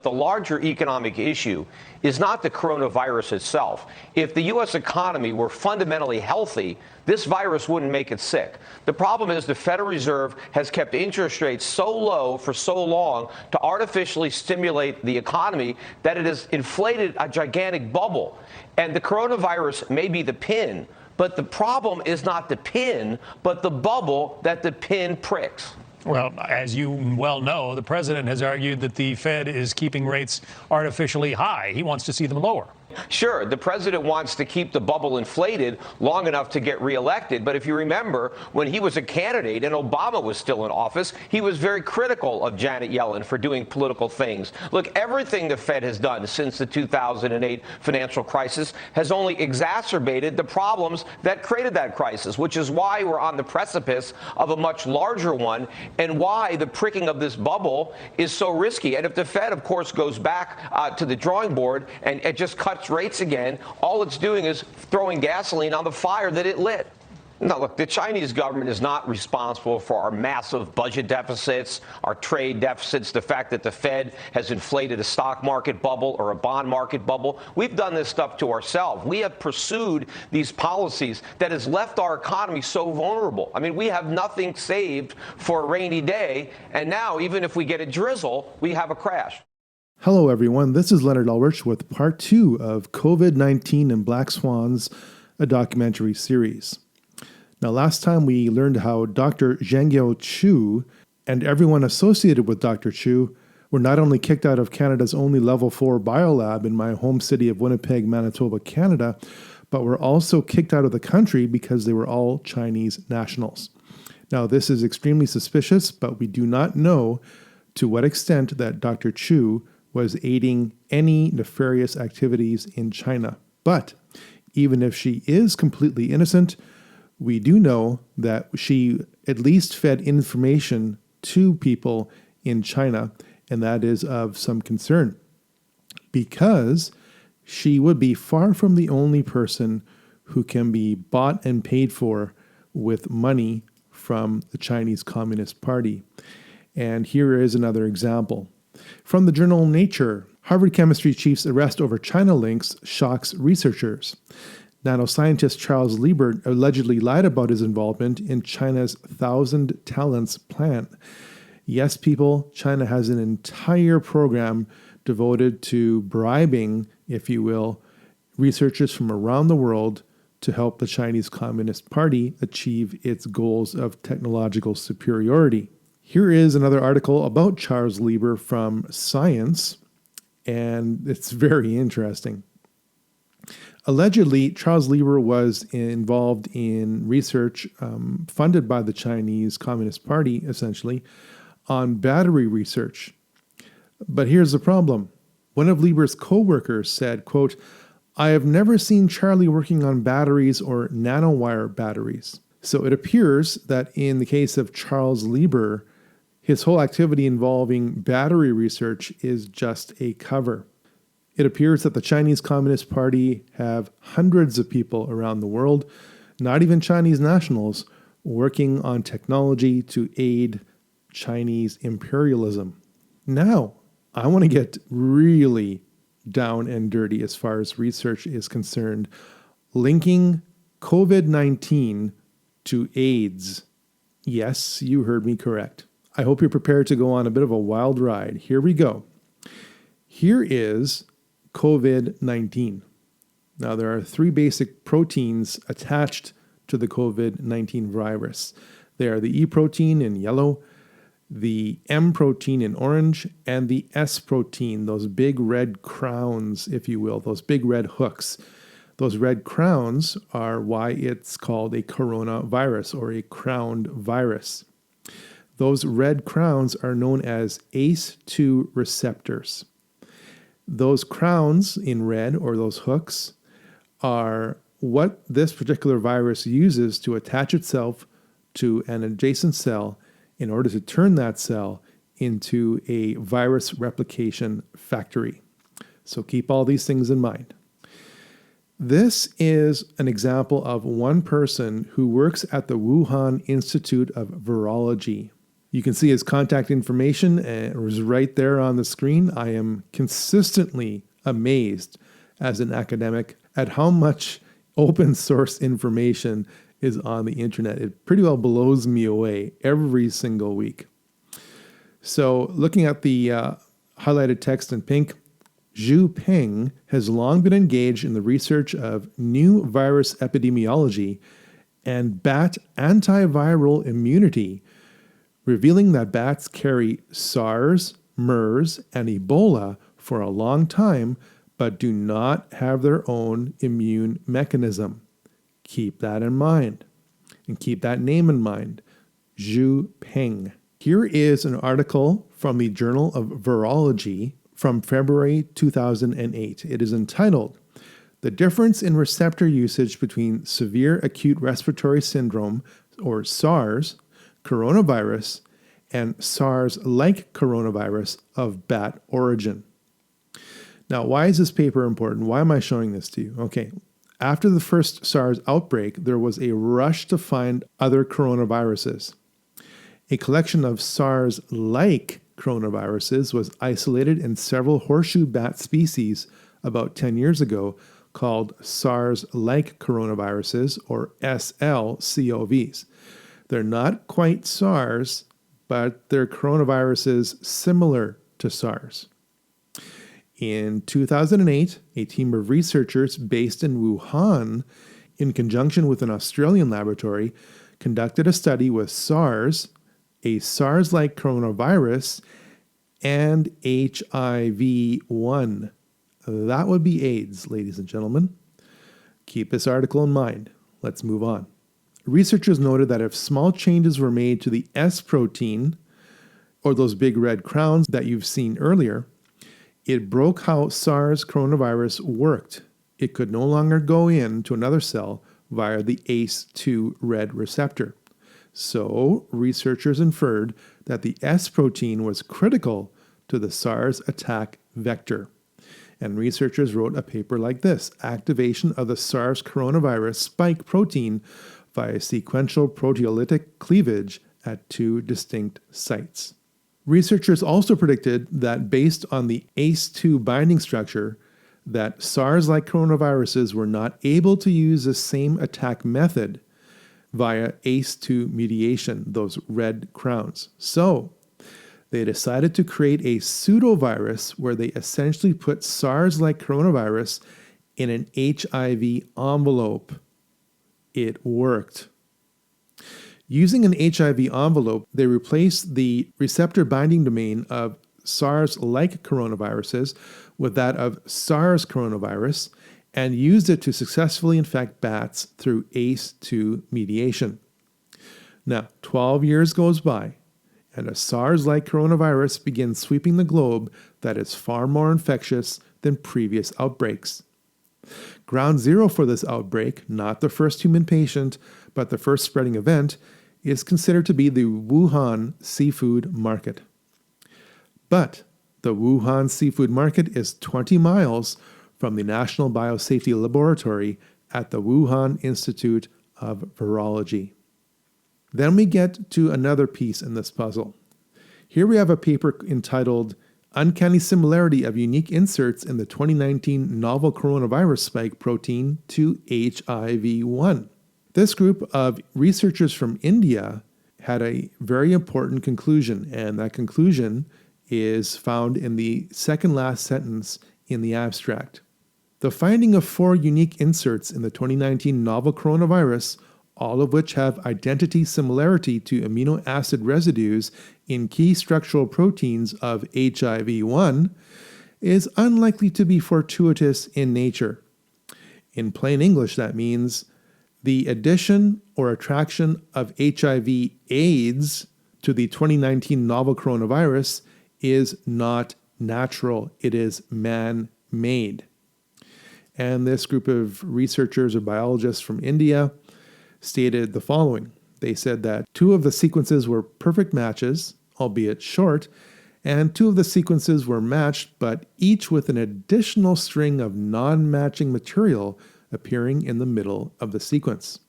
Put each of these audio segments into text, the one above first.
The larger economic issue is not the coronavirus itself. If the U.S. economy were fundamentally healthy, this virus wouldn't make it sick. The problem is the Federal Reserve has kept interest rates so low for so long to artificially stimulate the economy that it has inflated a gigantic bubble. And the coronavirus may be the pin, but the problem is not the pin, but the bubble that the pin pricks. Well, as you well know, the president has argued that the Fed is keeping rates artificially high. He wants to see them lower. Sure, the president wants to keep the bubble inflated long enough to get reelected. But if you remember, when he was a candidate and Obama was still in office, he was very critical of Janet Yellen for doing political things. Look, everything the Fed has done since the 2008 financial crisis has only exacerbated the problems that created that crisis, which is why we're on the precipice of a much larger one and why the pricking of this bubble is so risky. And if the Fed, of course, goes back to the drawing board and it just cuts rates again, all it's doing is throwing gasoline on the fire that it lit. Now, look, the Chinese government is not responsible for our massive budget deficits, our trade deficits, the fact that the Fed has inflated a stock market bubble or a bond market bubble. We've done this stuff to ourselves. We have pursued these policies that has left our economy so vulnerable. I mean, we have nothing saved for a rainy day, and now, even if we get a drizzle, we have a crash. Hello, everyone. This is Leonard Ulrich with part 2 of COVID-19 and Black Swans, a documentary series. Now, last time we learned how Dr. Zhengyao Chu and everyone associated with Dr. Chu were not only kicked out of Canada's only Level 4 biolab in my home city of Winnipeg, Manitoba, Canada, but were also kicked out of the country because they were all Chinese nationals. Now, this is extremely suspicious, but we do not know to what extent that Dr. Chu was aiding any nefarious activities in China. But even if she is completely innocent, we do know that she at least fed information to people in China, and that is of some concern, because she would be far from the only person who can be bought and paid for with money from the Chinese Communist Party. And here is another example. From the journal Nature, Harvard chemistry chief's arrest over China links shocks researchers. Nanoscientist Charles Lieber allegedly lied about his involvement in China's 1,000 Talents plan. Yes, people, China has an entire program devoted to bribing, if you will, researchers from around the world to help the Chinese Communist Party achieve its goals of technological superiority. Here is another article about Charles Lieber from Science, and it's very interesting. Allegedly, Charles Lieber was involved in research funded by the Chinese Communist Party, essentially, on battery research. But here's the problem. One of Lieber's co-workers said, quote, "I have never seen Charlie working on batteries or nanowire batteries." So it appears that in the case of Charles Lieber, his whole activity involving battery research is just a cover. It appears that the Chinese Communist Party have hundreds of people around the world, not even Chinese nationals, working on technology to aid Chinese imperialism. Now, I want to get really down and dirty as far as research is concerned, linking COVID-19 to AIDS. Yes, you heard me correct. I hope you're prepared to go on a bit of a wild ride. Here we go. Here is COVID-19. Now, there are 3 basic proteins attached to the COVID-19 virus. They are the E protein in yellow, the M protein in orange, and the S protein, those big red crowns, if you will, those big red hooks. Those red crowns are why it's called a coronavirus or a crowned virus. Those red crowns are known as ACE2 receptors. Those crowns in red, or those hooks, are what this particular virus uses to attach itself to an adjacent cell in order to turn that cell into a virus replication factory. So keep all these things in mind. This is an example of one person who works at the Wuhan Institute of Virology. You can see his contact information. It was right there on the screen. I am consistently amazed as an academic at how much open source information is on the internet. It pretty well blows me away every single week. So looking at the highlighted text in pink, Zhu Peng has long been engaged in the research of new virus epidemiology and bat antiviral immunity, revealing that bats carry SARS, MERS, and Ebola for a long time, but do not have their own immune mechanism. Keep that in mind, and keep that name in mind, Zhu Peng. Here is an article from the Journal of Virology from February 2008. It is entitled, "The Difference in Receptor Usage Between Severe Acute Respiratory Syndrome, or SARS, Coronavirus, and SARS-like coronavirus of bat origin." Now, why is this paper important? Why am I showing this to you? Okay, after the first SARS outbreak, there was a rush to find other coronaviruses. A collection of SARS-like coronaviruses was isolated in several horseshoe bat species about 10 years ago, called SARS-like coronaviruses, or SLCOVs. They're not quite SARS, but they're coronaviruses similar to SARS. In 2008, a team of researchers based in Wuhan, in conjunction with an Australian laboratory, conducted a study with SARS, a SARS-like coronavirus, and HIV-1. That would be AIDS, ladies and gentlemen. Keep this article in mind. Let's move on. Researchers noted that if small changes were made to the S protein, or those big red crowns that you've seen earlier, it broke how SARS coronavirus worked. It could no longer go into another cell via the ACE2 red receptor. So, researchers inferred that the S protein was critical to the SARS attack vector. And researchers wrote a paper like this: Activation of the SARS coronavirus spike protein via sequential proteolytic cleavage at two distinct sites. Researchers also predicted that based on the ACE2 binding structure, that SARS-like coronaviruses were not able to use the same attack method via ACE2 mediation, those red crowns. So, they decided to create a pseudovirus where they essentially put SARS-like coronavirus in an HIV envelope. It worked. Using an HIV envelope, they replaced the receptor binding domain of SARS-like coronaviruses with that of SARS coronavirus and used it to successfully infect bats through ACE2 mediation. Now, 12 years goes by, and a SARS-like coronavirus begins sweeping the globe that is far more infectious than previous outbreaks. Ground zero for this outbreak, not the first human patient, but the first spreading event, is considered to be the Wuhan seafood market. But the Wuhan seafood market is 20 miles from the National Biosafety Laboratory at the Wuhan Institute of Virology. Then we get to another piece in this puzzle. Here we have a paper entitled Uncanny Similarity of Unique Inserts in the 2019 Novel Coronavirus Spike Protein to HIV-1. This group of researchers from India had a very important conclusion, and that conclusion is found in the second last sentence in the abstract. The finding of 4 unique inserts in the 2019 novel coronavirus, all of which have identity similarity to amino acid residues in key structural proteins of HIV-1, is unlikely to be fortuitous in nature. In plain English, that means the addition or attraction of HIV/AIDS to the 2019 novel coronavirus is not natural. It is man-made. And this group of researchers or biologists from India stated the following. They said that 2 of the sequences were perfect matches, albeit short, and 2 of the sequences were matched, but each with an additional string of non-matching material appearing in the middle of the sequence.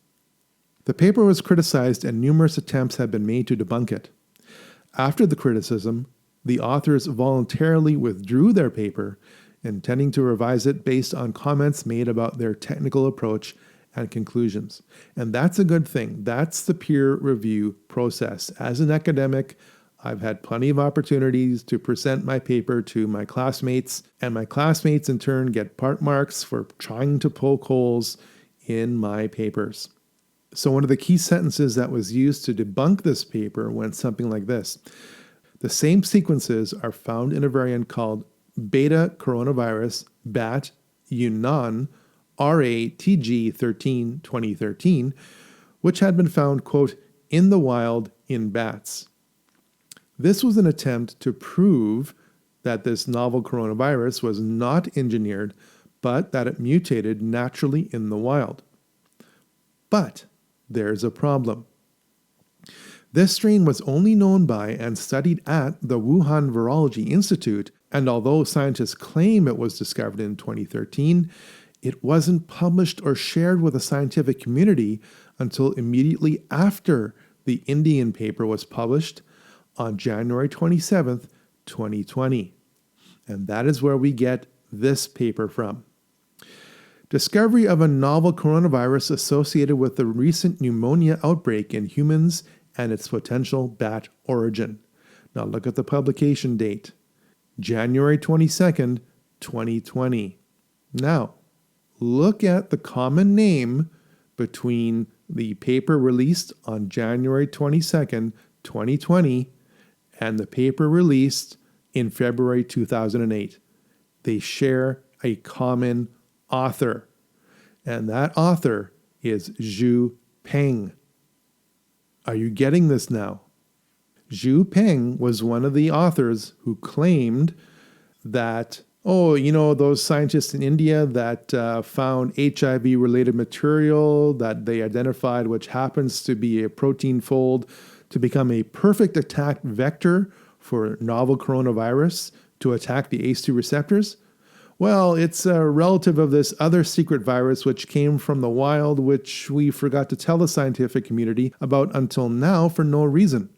The paper was criticized and numerous attempts have been made to debunk it. After the criticism, the authors voluntarily withdrew their paper, intending to revise it based on comments made about their technical approach and conclusions. And that's a good thing. That's the peer review process. As an academic, I've had plenty of opportunities to present my paper to my classmates, and my classmates in turn get part marks for trying to poke holes in my papers. So one of the key sentences that was used to debunk this paper went something like this. The same sequences are found in a variant called beta coronavirus bat Yunnan RATG13 2013, which had been found, quote, in the wild in bats. This was an attempt to prove that this novel coronavirus was not engineered, but that it mutated naturally in the wild. But there's a problem. This strain was only known by and studied at the Wuhan Virology Institute, and although scientists claim it was discovered in 2013, it wasn't published or shared with the scientific community until immediately after the Indian paper was published on January 27th, 2020. And that is where we get this paper from. Discovery of a novel coronavirus associated with the recent pneumonia outbreak in humans and its potential bat origin. Now look at the publication date, January 22nd, 2020. Now, look at the common name between the paper released on January 22nd, 2020, and the paper released in February 2008. They share a common author, and that author is Zhu Peng. Are you getting this now? Zhu Peng was one of the authors who claimed that, those scientists in India that found HIV-related material that they identified, which happens to be a protein fold to become a perfect attack vector for novel coronavirus to attack the ACE2 receptors. Well, it's a relative of this other secret virus which came from the wild, which we forgot to tell the scientific community about until now for no reason.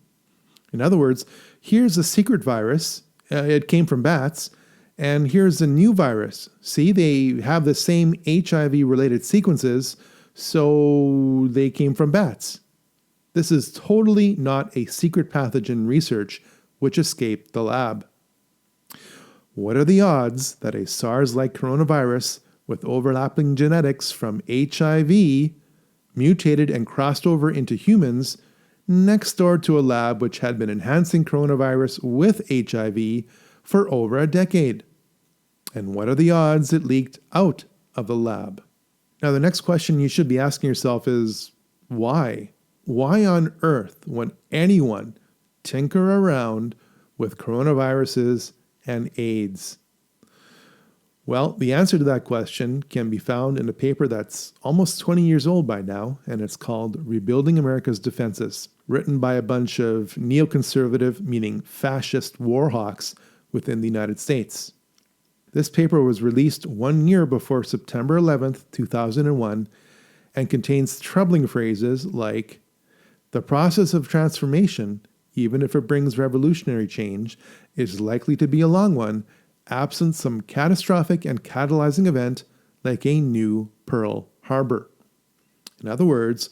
In other words, here's a secret virus. It came from bats. And here's a new virus. See, they have the same HIV-related sequences, so they came from bats. This is totally not a secret pathogen research which escaped the lab. What are the odds that a SARS-like coronavirus with overlapping genetics from HIV mutated and crossed over into humans next door to a lab which had been enhancing coronavirus with HIV for over a decade? And what are the odds it leaked out of the lab? Now, the next question you should be asking yourself is, why? Why on earth would anyone tinker around with coronaviruses and AIDS? Well, the answer to that question can be found in a paper that's almost 20 years old by now, and it's called Rebuilding America's Defenses, written by a bunch of neoconservative, meaning fascist war hawks within the United States. This paper was released 1 year before September 11th, 2001, and contains troubling phrases like, "The process of transformation, even if it brings revolutionary change, is likely to be a long one, absent some catastrophic and catalyzing event like a new Pearl Harbor." In other words,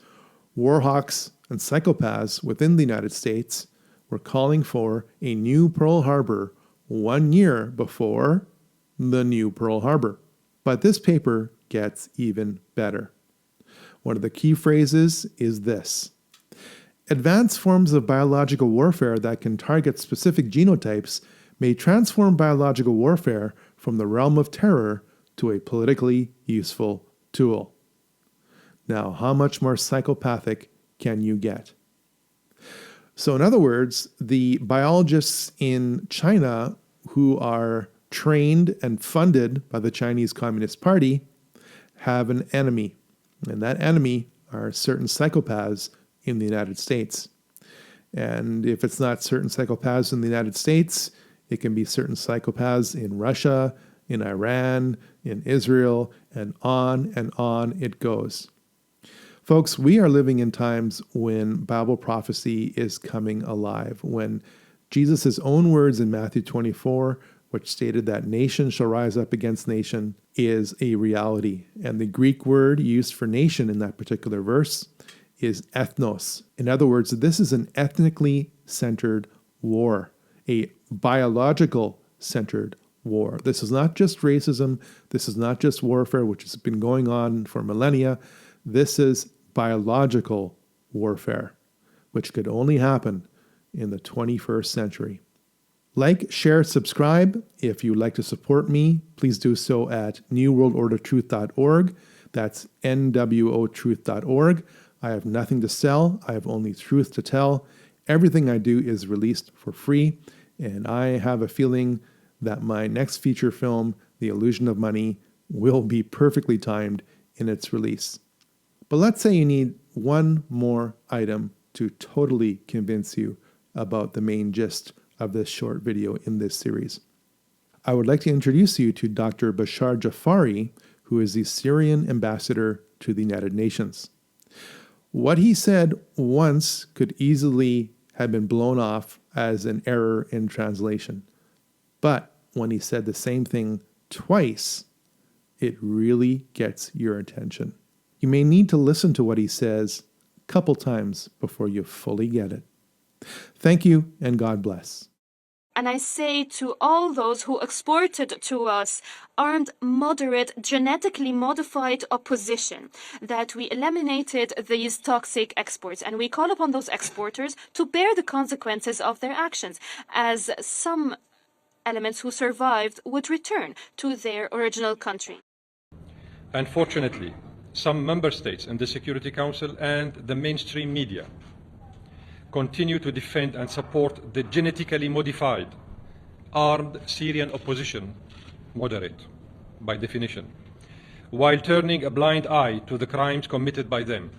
war hawks and psychopaths within the United States were calling for a new Pearl Harbor 1 year before the new Pearl Harbor. But this paper gets even better. One of the key phrases is this: advanced forms of biological warfare that can target specific genotypes may transform biological warfare from the realm of terror to a politically useful tool. Now, how much more psychopathic can you get? So in other words, the biologists in China who are trained and funded by the Chinese Communist Party have an enemy. And that enemy are certain psychopaths in the United States. And if it's not certain psychopaths in the United States, it can be certain psychopaths in Russia, in Iran, in Israel, and on it goes. Folks, we are living in times when Bible prophecy is coming alive, when Jesus' own words in Matthew 24, which stated that nation shall rise up against nation, is a reality. And the Greek word used for nation in that particular verse is ethnos. In other words, this is an ethnically centered war, a biological centered war. This is not just racism. This is not just warfare, which has been going on for millennia. This is biological warfare, which could only happen in the 21st century. Like, share, subscribe. If you'd like to support me, please do so at newworldordertruth.org. That's nwotruth.org. I have nothing to sell. I have only truth to tell. Everything I do is released for free, and I have a feeling that my next feature film, The Illusion of Money, will be perfectly timed in its release. But let's say you need one more item to totally convince you about the main gist of this short video in this series. I would like to introduce you to Dr. Bashar Jafari, who is the Syrian ambassador to the United Nations. What he said once could easily have been blown off as an error in translation. But when he said the same thing twice, it really gets your attention. You may need to listen to what he says a couple times before you fully get it. Thank you, and God bless. And I say to all those who exported to us armed, moderate, genetically modified opposition that we eliminated these toxic exports. And we call upon those exporters to bear the consequences of their actions, as some elements who survived would return to their original country. Unfortunately, some member states in the Security Council and the mainstream media continue to defend and support the genetically modified, armed Syrian opposition, moderate by definition, while turning a blind eye to the crimes committed by them.